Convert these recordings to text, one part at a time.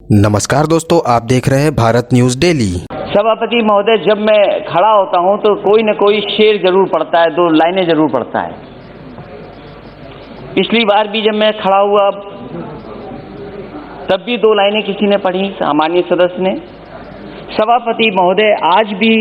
नमस्कार दोस्तों, आप देख रहे हैं भारत न्यूज डेली। सभापति महोदय, जब मैं खड़ा होता हूं तो कोई न कोई शेर जरूर पढ़ता है, दो लाइनें जरूर पढ़ता है। पिछली बार भी जब मैं खड़ा हुआ तब भी दो लाइनें किसी ने पढ़ी, सामान्य सदस्य ने। सभापति महोदय, आज भी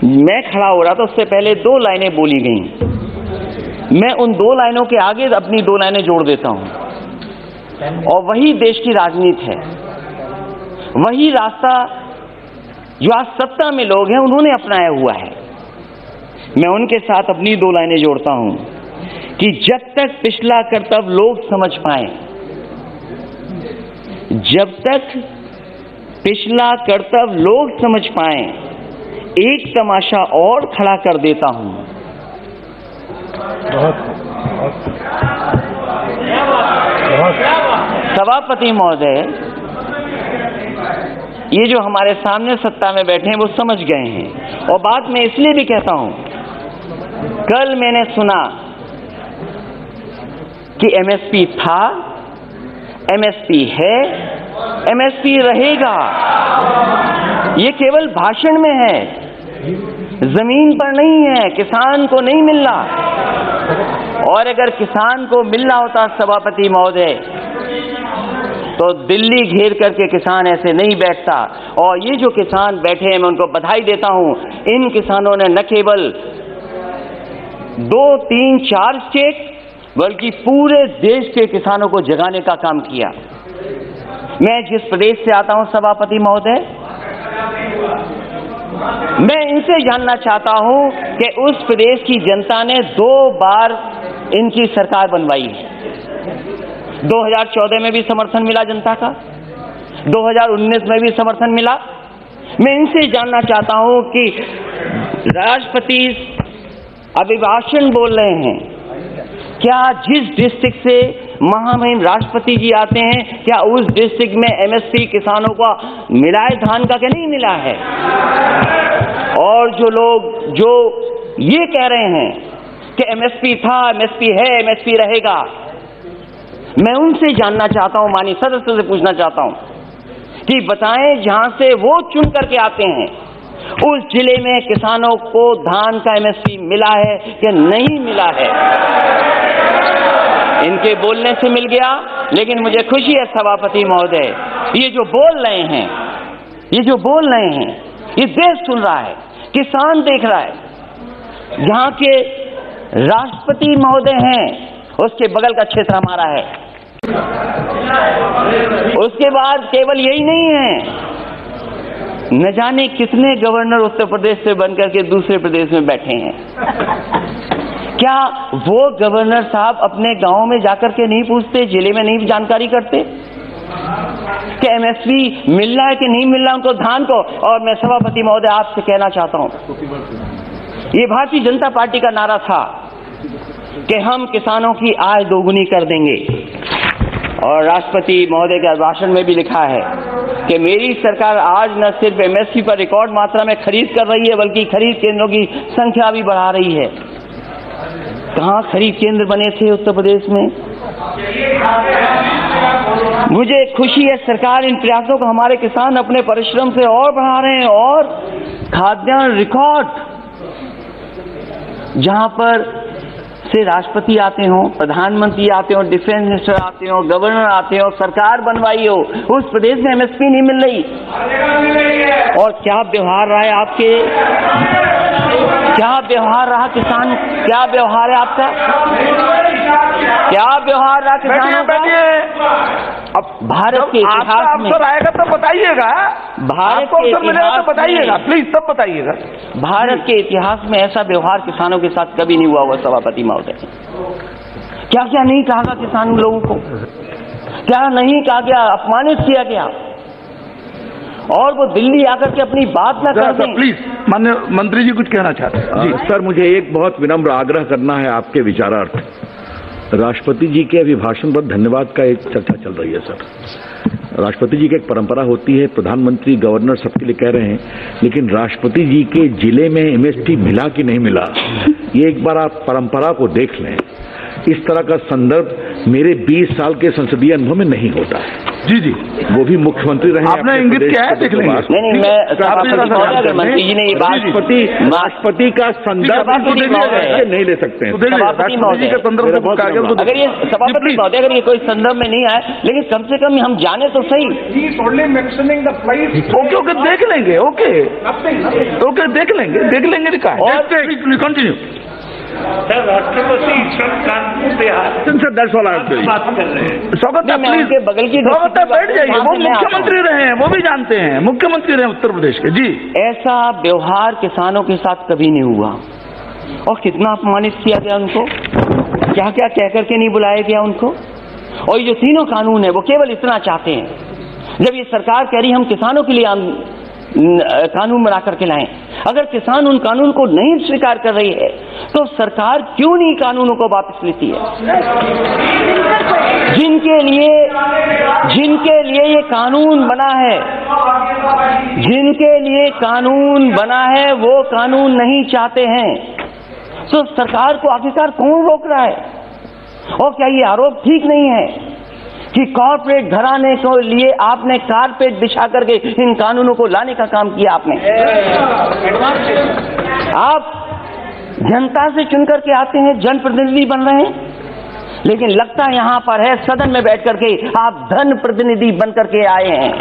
मैं खड़ा हो रहा था, उससे पहले दो लाइनें बोली गई। मैं उन दो लाइनों के आगे अपनी दो लाइनें जोड़ देता हूं, और वही देश की राजनीति है। वही रास्ता जो आज सत्ता में लोग हैं उन्होंने अपनाया हुआ है। मैं उनके साथ अपनी दो लाइनें जोड़ता हूं कि जब तक पिछला कर्तव्य लोग समझ पाए, जब तक पिछला कर्तव्य लोग समझ पाए, एक तमाशा और खड़ा कर देता हूं। सभापति महोदय, ये जो हमारे सामने सत्ता में बैठे हैं वो समझ गए हैं, और बात मैं इसलिए भी कहता हूं, कल मैंने सुना कि एमएसपी था, एमएसपी है, एमएसपी रहेगा। ये केवल भाषण में है, जमीन पर नहीं है, किसान को नहीं मिल रहा। और अगर किसान को मिलना होता सभापति महोदय, तो दिल्ली घेर करके किसान ऐसे नहीं बैठता। और ये जो किसान बैठे हैं, मैं उनको बधाई देता हूं। इन किसानों ने न केवल 2, 3, 4 स्टेट बल्कि पूरे देश के किसानों को जगाने का काम किया। मैं जिस प्रदेश से आता हूं सभापति महोदय, मैं इनसे जानना चाहता हूं कि उस प्रदेश की जनता ने 2 बार इनकी सरकार बनवाई है। 2014 में भी समर्थन मिला जनता का, 2019 में भी समर्थन मिला। मैं इनसे जानना चाहता हूं कि राष्ट्रपति अभिभाषण बोल रहे हैं, क्या जिस डिस्ट्रिक्ट से महामहिम राष्ट्रपति जी आते हैं, क्या उस डिस्ट्रिक्ट में एमएसपी किसानों का मिला है, धान का, क्या नहीं मिला है? और जो लोग जो ये कह रहे हैं कि एमएसपी था, एमएसपी है, एमएसपी रहेगा, मैं उनसे जानना चाहता हूं, माननीय सदस्य से पूछना चाहता हूं कि बताएं, जहां से वो चुन करके आते हैं, उस जिले में किसानों को धान का एमएसपी मिला है कि नहीं मिला है? इनके बोलने से मिल गया, लेकिन मुझे खुशी है सभापति महोदय, ये जो बोल रहे हैं, ये जो बोल रहे हैं, ये देश सुन रहा है, किसान देख रहा है। यहाँ के राष्ट्रपति महोदय हैं, उसके बगल का क्षेत्र हमारा है। उसके बाद केवल यही नहीं है, न जाने कितने गवर्नर उत्तर प्रदेश से बनकर के दूसरे प्रदेश में बैठे हैं। क्या वो गवर्नर साहब अपने गांव में जाकर के नहीं पूछते, जिले में नहीं जानकारी करते कि एमएसपी मिल रहा है कि नहीं मिल रहा उनको धान को? और मैं सभापति महोदय आपसे कहना चाहता हूं, ये भारतीय जनता पार्टी का नारा था कि हम किसानों की आय दोगुनी कर देंगे, और राष्ट्रपति महोदय के भाषण में भी लिखा है कि मेरी सरकार आज न सिर्फ एमएसपी पर रिकॉर्ड मात्रा में खरीद कर रही है, बल्कि खरीद केंद्रों की संख्या भी बढ़ा रही है। कहां खरीद केंद्र बने थे उत्तर प्रदेश में? मुझे खुशी है, सरकार इन प्रयासों को, हमारे किसान अपने परिश्रम से और बढ़ा रहे हैं। और खाद्यान्न रिकॉर्ड, जहां पर से राष्ट्रपति आते हो, प्रधानमंत्री आते हो, डिफेंस मिनिस्टर आते हो, गवर्नर आते हो, सरकार बनवाई हो, उस प्रदेश में एमएसपी नहीं मिल रही। और क्या व्यवहार रहा है आपके, क्या व्यवहार रहा किसान, क्या व्यवहार है आपका, क्या व्यवहार रहा किसानों का? अब भारत के इतिहास में आएगा तो बताइएगा, भारत के इतिहास तो बताइएगा, प्लीज तब बताइएगा। भारत के इतिहास में ऐसा व्यवहार किसानों के साथ कभी नहीं हुआ होगा सभापति महोदय। क्या क्या नहीं कहा गया किसान लोगों को, क्या नहीं कहा गया, अपमानित किया गया, और वो दिल्ली आकर के अपनी बात न कर दें। प्लीज माननीय मंत्री जी कुछ कहना चाहते हैं। सर, मुझे एक बहुत विनम्र आग्रह करना है आपके विचारार्थ। राष्ट्रपति जी के अभिभाषण पर धन्यवाद का एक चर्चा चल रही है सर। राष्ट्रपति जी की एक परंपरा होती है, प्रधानमंत्री, गवर्नर सबके लिए कह रहे हैं, लेकिन राष्ट्रपति जी के जिले में एमएसपी मिला कि नहीं मिला, ये एक बार आप परंपरा को देख लें। इस तरह का संदर्भ मेरे 20 साल के संसदीय अनुभव में नहीं होता है। जी जी, वो भी मुख्यमंत्री रहे। आपने अपने इंगित प्रदेश किया है, के देख लेंगे। नहीं नहीं, मैं अगर मंत्री जी ने ये बात राष्ट्रपति का संदर्भ नहीं ले सकते हैं। सभापति महोदय, अगर ये सभापति महोदय अगर ये कोई संदर्भ में नहीं आए, लेकिन कम से कम हम जाने तो सही। ओके ओके, देख लेंगे। ओके ओके, देख लेंगे लिखा है। कंटिन्यू सर, राष्ट्रपति Kanpur Bihar that's all I am telling. स्वागत है, मैं उनके बगल की स्वागत है, बैठ जाइए। वो मैं आता हूं। मुख्यमंत्री रहे हैं, वो भी जानते हैं, मुख्यमंत्री रहे उत्तर प्रदेश के। जी, ऐसा व्यवहार किसानों के साथ कभी नहीं हुआ, और कितना अपमानित किया गया उनको, क्या क्या कह करके नहीं बुलाया गया उनको। और ये जो तीनों कानून है वो केवल इतना चाहते हैं, जब ये सरकार कह रही हम किसानों के लिए कानून बना करके लाएं, अगर किसान उन कानून को नहीं स्वीकार कर रही है तो सरकार क्यों नहीं कानूनों को वापस लेती है। जिनके लिए ये कानून बना है, जिनके लिए कानून बना है, वो कानून नहीं चाहते हैं, तो सरकार को आखिरकार कौन रोक रहा है। और क्या ये आरोप ठीक नहीं है कि कॉर्पोरेट घराने को लिए आपने कारपेट बिछा करके इन कानूनों को लाने का काम किया आपने। आप जनता से चुन करके आते हैं, जनप्रतिनिधि बन रहे हैं, लेकिन लगता यहां पर है सदन में बैठ करके आप धन प्रतिनिधि बन करके आए हैं।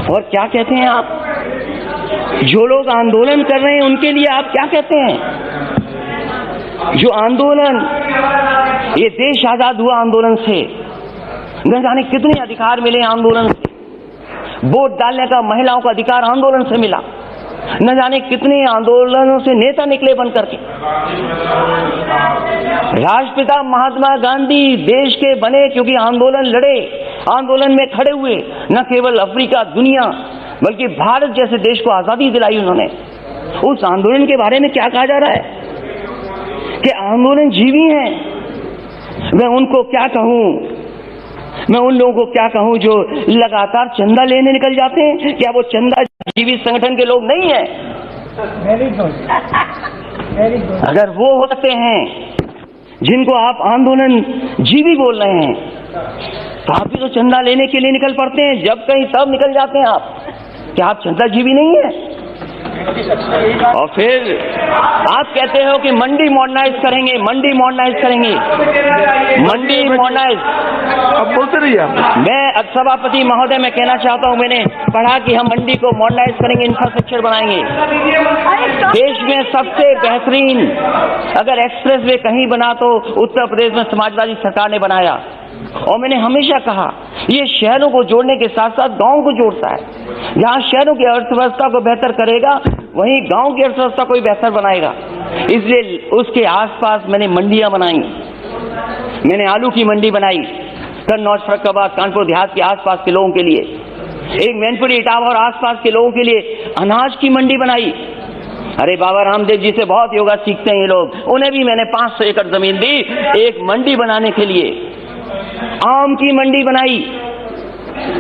और क्या कहते हैं आप, जो लोग आंदोलन कर रहे हैं उनके लिए आप क्या कहते हैं। जो आंदोलन, ये देश आजाद हुआ आंदोलन से, न जाने कितने अधिकार मिले आंदोलन से। वोट डालने का महिलाओं का अधिकार आंदोलन से मिला, न जाने कितने आंदोलनों से नेता निकले बन करके। राष्ट्रपिता महात्मा गांधी देश के बने क्योंकि आंदोलन लड़े, आंदोलन में खड़े हुए, न केवल अफ्रीका, दुनिया, बल्कि भारत जैसे देश को आजादी दिलाई उन्होंने। उस आंदोलन के बारे में क्या कहा जा रहा है कि आंदोलन जीवी हैं। मैं उनको क्या कहूं, मैं उन लोगों को क्या कहूं जो लगातार चंदा लेने निकल जाते हैं। क्या वो चंदा जीवी संगठन के लोग नहीं है? अगर वो होते हैं जिनको आप आंदोलन जीवी बोल रहे हैं, तो आप भी तो चंदा लेने के लिए निकल पड़ते हैं, जब कहीं तब निकल जाते हैं आप। क्या आप चंदा जीवी नहीं है? और फिर आप कहते हो कि मंडी मॉडर्नाइज करेंगे, मंडी मॉडर्नाइज करेंगे, मंडी मॉडर्नाइज। अब बोलते रहिए आप। मैं सभापति महोदय मैं कहना चाहता हूं, मैंने पढ़ा कि हम मंडी को मॉडर्नाइज करेंगे, इंफ्रास्ट्रक्चर बनाएंगे। देश में सबसे बेहतरीन अगर एक्सप्रेस वे कहीं बना तो उत्तर प्रदेश में समाजवादी सरकार ने बनाया। और मैंने हमेशा कहा ये शहरों को जोड़ने के साथ साथ गांव को जोड़ता है। जहां शहरों की अर्थव्यवस्था को बेहतर करेगा, वहीं गांव की अर्थव्यवस्था को भी बेहतर बनाएगा। इसलिए उसके आसपास मैंने मंडियां बनाई। मैंने आलू की मंडी बनाई कन्नौज, फर्रुखाबाद, कानपुर देहात के आसपास के लोगों के लिए। एक मैनपुरी, इटावा और आसपास के लोगों के लिए अनाज की मंडी बनाई। अरे बाबा रामदेव जी से बहुत योगा सीखते हैं ये लोग, उन्हें भी मैंने 500 एकड़ जमीन दी एक मंडी बनाने के लिए। आम की मंडी बनाई।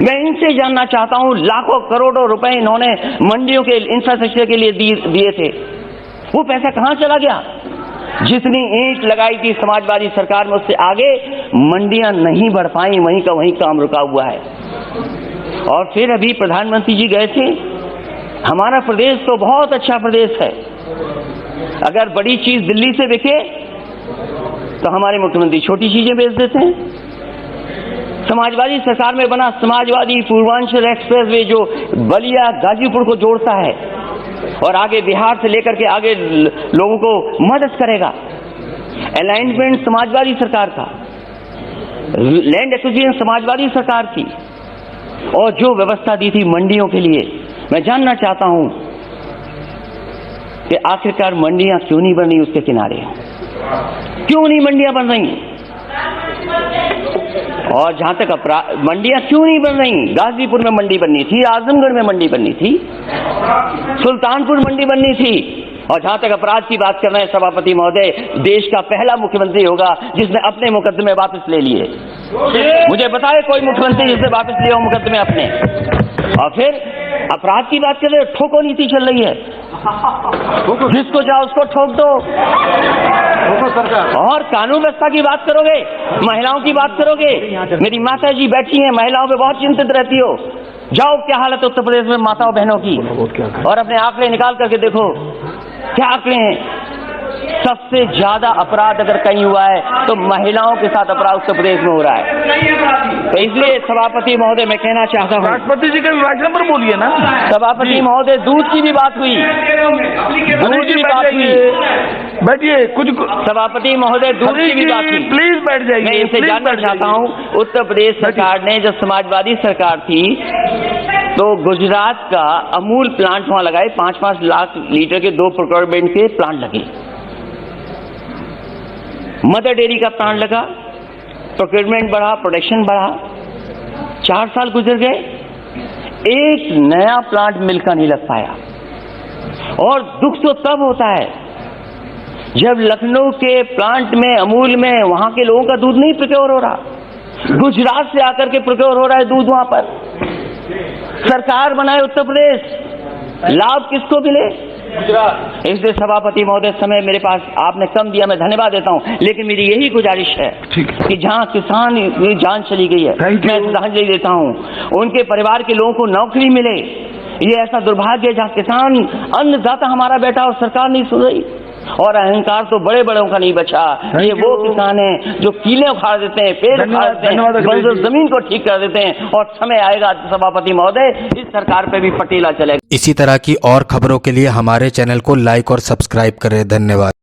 मैं इनसे जानना चाहता हूं, लाखों करोड़ों रुपए इन्होंने मंडियों के इंफ्रास्ट्रक्चर के लिए दिए थे, वो पैसा कहां चला गया? जितनी ईंट लगाई थी समाजवादी सरकार में, उससे आगे मंडियां नहीं बढ़ पाई, वहीं का वहीं काम रुका हुआ है। और फिर अभी प्रधानमंत्री जी गए थे। हमारा प्रदेश तो बहुत अच्छा प्रदेश है। अगर बड़ी चीज दिल्ली से बिके तो हमारे मुख्यमंत्री छोटी चीजें बेच देते हैं। समाजवादी सरकार में बना समाजवादी पूर्वांचल एक्सप्रेस वे जो बलिया गाजीपुर को जोड़ता है और आगे बिहार से लेकर के आगे लोगों को मदद करेगा। अलाइनमेंट समाजवादी सरकार का, लैंड एक्विजिशन समाजवादी सरकार की, और जो व्यवस्था दी थी मंडियों के लिए। मैं जानना चाहता हूं कि आखिरकार मंडियां क्यों नहीं बन रही उसके किनारे, क्यों नहीं मंडियां बन रही? और जहां तक मंडियां क्यों नहीं बन रही? गाजीपुर में मंडी बननी थी, आजमगढ़ में मंडी बननी थी, सुल्तानपुर मंडी बननी थी। और जहां तक अपराध की बात कर रहे हैं सभापति महोदय, देश का पहला मुख्यमंत्री होगा जिसने अपने मुकदमे वापस ले लिए। मुझे बताए कोई मुख्यमंत्री जिसने वापस लिया हो मुकदमे अपने। और फिर अपराध की बात कर रहे हो, ठोको नीति चल रही है, जिसको चाहो उसको ठोक दो। और कानून व्यवस्था की बात करोगे, महिलाओं की बात करोगे। मेरी माता जी बैठी हैं, महिलाओं पे बहुत चिंतित रहती हो। जाओ क्या हालत है उत्तर प्रदेश में माताओं बहनों की, और अपने आंकड़े निकाल करके देखो क्या आंकड़े हैं। सबसे ज्यादा अपराध अगर कहीं हुआ है तो महिलाओं के साथ अपराध उत्तर प्रदेश में हो रहा है। तो इसलिए सभापति महोदय मैं कहना चाहता हूँ, राष्ट्रपति जी के विभाषण पर बोलिए ना। सभापति महोदय दूध की भी बात हुई, दूध की भी बात हुई। बैठिए कुछ। सभापति महोदय दूध की भी बात हुई। प्लीज बैठ जाइए। मैं इनसे जानना चाहता हूँ, उत्तर प्रदेश सरकार ने जब समाजवादी सरकार थी तो गुजरात का अमूल प्लांट वहां लगाए, 5-5 लाख लीटर के 2 प्रोक्योरमेंट के प्लांट लगे। मदर डेयरी का प्लांट लगा, प्रोक्योरमेंट बढ़ा, प्रोडक्शन बढ़ा। 4 साल गुजर गए, एक नया प्लांट मिल का नहीं लग पाया। और दुख तो तब होता है जब लखनऊ के प्लांट में, अमूल में, वहां के लोगों का दूध नहीं प्रोक्योर हो रहा, गुजरात से आकर के प्रोक्योर हो रहा है दूध वहां पर। सरकार बनाए उत्तर प्रदेश, लाभ किसको मिले? इसलिए सभापति महोदय, समय मेरे पास आपने कम दिया, मैं धन्यवाद देता हूं, लेकिन मेरी यही गुजारिश है कि जहां किसान की जान चली गई है, मैं श्रद्धांजलि देता हूं, उनके परिवार के लोगों को नौकरी मिले। ये ऐसा दुर्भाग्य है जहां किसान अन्नदाता हमारा बैठा और सरकार नहीं सुन रही। और अहंकार तो बड़े बड़ों का नहीं बचा। ये वो किसान हैं जो कीले उखाड़ देते हैं, पेड़ उखाड़ देते हैं, बंजर जमीन को ठीक कर देते हैं। और समय आएगा सभापति महोदय, इस सरकार पे भी पटेला चलेगा। इसी तरह की और खबरों के लिए हमारे चैनल को लाइक और सब्सक्राइब करें। धन्यवाद।